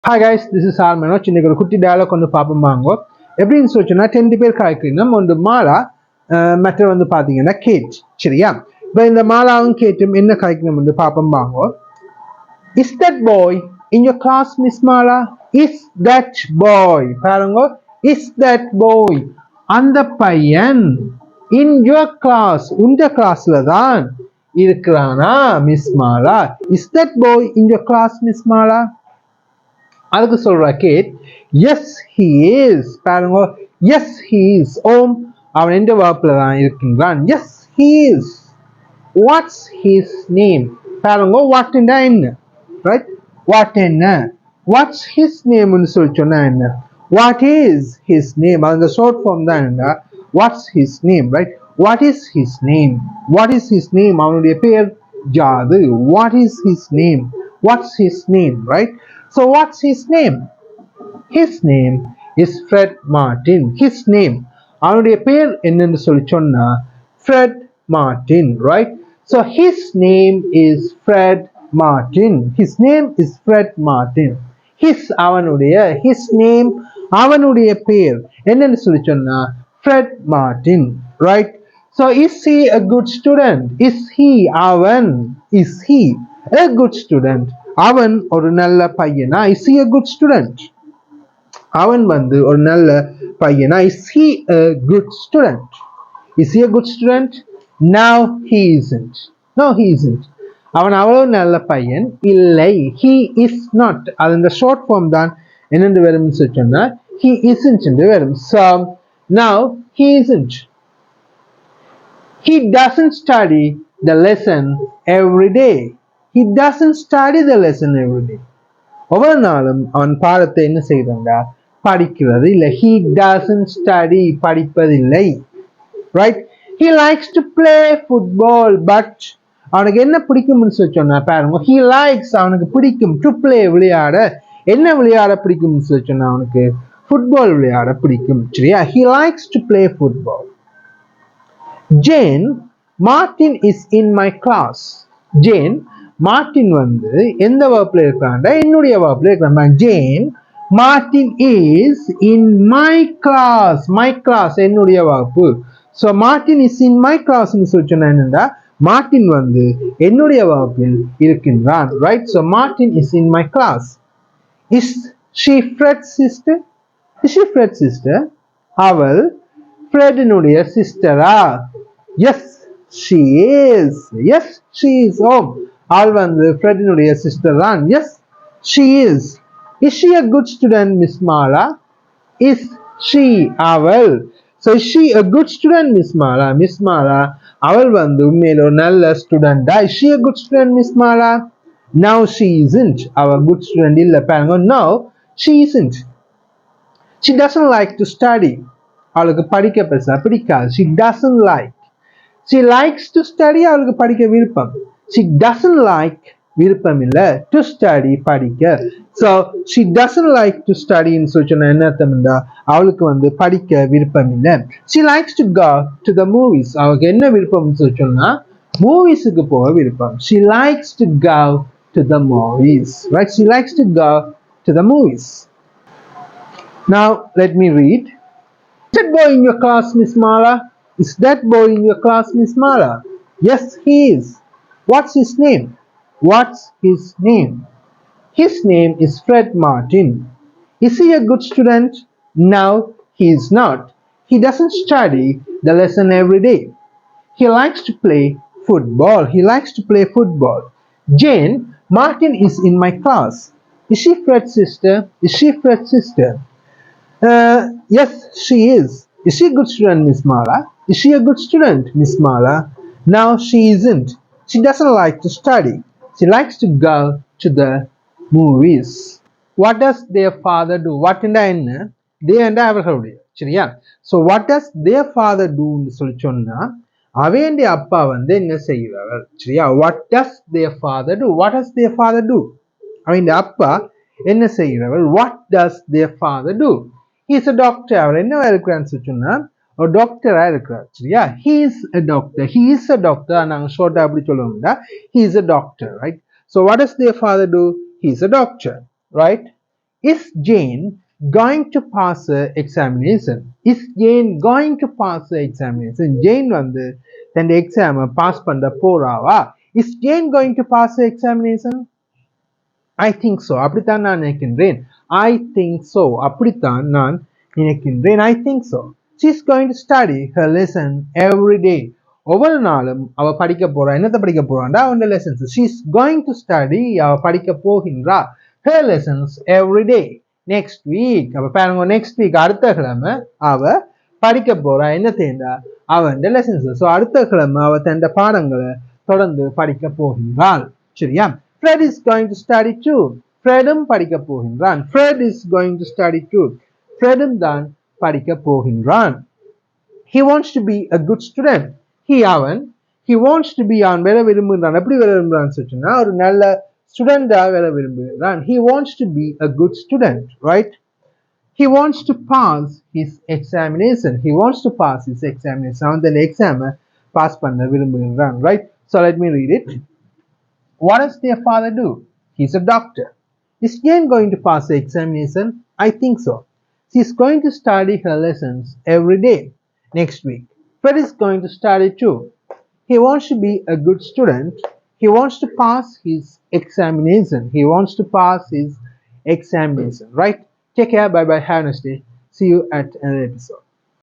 Hi guys, this is R.Manoch. இன்னைக்கு ஒரு குட்டி டயலாக் வந்து பார்ப்போம் வாங்க. எப்படின்னு சொல்லிச்சுன்னா 10 பேர் கலக்கிறோம். ஒன்று மாலா மற்ற வந்து பார்த்தீங்கன்னா கேட். சரியா? இப்போ இந்த மாலாவும் கேட்டும் என்ன கலக்கணும் வந்து பார்ப்போம் வாங்க. Is that boy in your class, Miss Mala? Is that boy? பாருங்க. Is that boy? அந்த பையன் in your class, உங்க கிளாஸ்ல தான் இருக்கிறானா, miss Mala? Is that boy in your class, Miss Mala? அதுக்கு சொல்ற கேட் எஸ் ஹி இஸ் பாருங்க எஸ் ஹி இஸ் ஓம் அவன் எந்த வகுப்புல தான் இருக்கின்றான் yes he is what's his name பாருங்க வாட் என்ன ரைட் வாட் என்ன வாட்ஸ் ஹிஸ் நேம்னு சொல்லி சொன்னா என்ன வாட் இஸ் ஹிஸ் நேம் அந்த ஷார்ட் ஃபார்ம் தான் என்ன what's his name right what is his name what is his name அவனுடைய பெயர் யாது what is his name what's his name right So what's his name? His name is Fred Martin. His name. அவனுடைய பேர் என்னன்னு சொல்லி சொன்னா Fred Martin, right? So his name is Fred Martin. His name is Fred Martin. His அவனுடைய his name அவனுடைய பேர் என்னன்னு சொல்லி சொன்னா Fred Martin, right? So is he a good student? Is he அவன் is he a good student? அவன் ஒரு நல்ல பையனா is he a good student அவன் வந்து ஒரு நல்ல பையனா is he a good student is he a good student now he isn't அவன் அவ்வளவு நல்ல பையன் இல்லை he is not அது இந்த ஷார்ட் ஃபார்ம் தான் என்னென்று வரும்னு சொன்னா he isn't என்று வரும் so now he isn't he doesn't study the lesson every day he doesn't study the lesson every day ஒவ்வொரு நாளும் அவன் பாடத்தை என்ன செய்யறா படிக்கிறது இல்லை he doesn't study படிப்பதில்லை right he likes to play football but அவனுக்கு என்ன பிடிக்கும்னு சொல்லி சொன்னா பாருங்க he likes அவனுக்கு பிடிக்கும் to play விளையாட என்ன விளையாட பிடிக்கும்னு சொல்லி சொன்னா அவனுக்கு ஃபுட்பால் விளையாட பிடிக்கும் சரியா he likes to play football Jane Martin is in my class Jane Martin வந்து எந்த வகுப்புல இருக்கிறான்டா என்னுடைய வகுப்புல இருக்கிறான் Jane Martin is in my class என்னுடைய வகுப்பு so Martin is in my class சொல்லி சொன்னா என்னடா மார்டின் வந்து என்னுடைய வகுப்பில் இருக்கின்றான் right so Martin is in my class is she Fred sister is she Fred sister அவள் ஃப்ரெடினுடைய சிஸ்டரா yes she is yes she is ஓம் அவள் வந்து ஃப்ரெடினுடைய சிஸ்டர் தான் yes she is she a good student Miss Mala is she அவள் so she a good student Miss Mala அவள் வந்து உண்மையில ஒரு நல்ல ஸ்டூடெண்டா she a good student Miss Mala now she isn't அவள் குட் ஸ்டூடெண்ட் இல்லை பாருங்க now she isn't she doesn't like to study அவளுக்கு படிக்க பெருசா பிடிக்காது she doesn't like she likes to study அவளுக்கு படிக்க விருப்பம் she doesn't like விருப்பம் இல்ல to study படிக்க so she doesn't like to study ன்னு சொல்லி சொன்னா என்ன அர்த்தம்டா அவளுக்கு வந்து படிக்க விருப்பம் இல்ல she likes to go to the movies அவளுக்கு என்ன விருப்பம்னு சொல்லி சொன்னா மூவிஸுக்கு போக விருப்பம் she likes to go to the movies right she likes to go to the movies now let me read is that boy in your class Miss Mala is that boy in your class Miss Mala yes he is What's his name? What's his name? His name is Fred Martin. Is he a good student? No, he is not. He doesn't study the lesson every day. He likes to play football. He likes to play football. Jane, Martin is in my class. Is she Fred's sister? Is she Fred's sister? Yes, she is. Is she a good student, Miss Mala? Is she a good student, Miss Mala? No, she isn't. She doesn't like to study. She likes to go to the movies. What does their father do? What in the end? They and அவர்களுடைய சரியா so what does their father do ன்னு சொல்லி சொன்னா அவனுடைய அப்பா வந்து என்ன செய்கிறார்கள் சரியா what does their father do what does their father do அவனுடைய அப்பா என்ன செய்கிறார்கள் what does their father do he is a doctor அவர் என்ன இருக்கிறான்னு சொல்லி சொன்னா ஒரு டாக்டரா இருக்கிறார் சரியா he is a doctor நாங்க ஷார்ட்டா அப்படி சொல்லுவோம்னா he is a doctor right so what does their father do he is a doctor right Is Jane going to pass her examination? Is Jane going to pass her examination? Jane வந்து தன் எக்ஸாமை pass பண்ண போறாவா? Is Jane going to pass her examination? I think so. அப்படித்தான் நான் நினைக்கின்றேன். I think so. அப்படித்தான் நான் நினைக்கின்றேன். I think so. She's going to study her lesson every day. ஒவ்வொரு நாளும் அவ படிக்க போறா. என்னத்தை படிக்க போறாண்டா? அவனோட lessons. She's going to study. அவ படிக்க போகின்றா. Her lessons every day. Next week. அப்ப பாருங்க next week அடுத்த கிழமை அவ படிக்க போறா. என்ன தேண்டா? அவன் lessons. So அடுத்த கிழமை அவ தன் பாடங்களை தொடர்ந்து படிக்க போகின்றாள். சரியா? Fred is going to study too. Fredum படிக்க போகின்றான். Fred is going to study too. Fredum தான் படிக்க போகின்றான். He wants to be a good student. He wants to be அவன் வேற விரும்புகிறான். எப்படி வேற விரும்புகிறான்னு சொல்லிச்சுன்னா ஒரு நல்ல ஸ்டூடெண்டா வேற விரும்புகிறான். He wants to be a good student, right? He wants to pass his examination. He wants to pass his examination. அவன் அந்த எக்ஸாமை பாஸ் பண்ண விரும்புகிறான், right? So let me read it. What does their father do? He's a doctor. Is Jane going to pass the examination? I think so. She's going to study her lessons every day. Next week, Fred is going to study too. He wants to be a good student. He wants to pass his examination. He wants to pass his examination, right? Take care. Bye bye. Have a nice day. See you at another episode.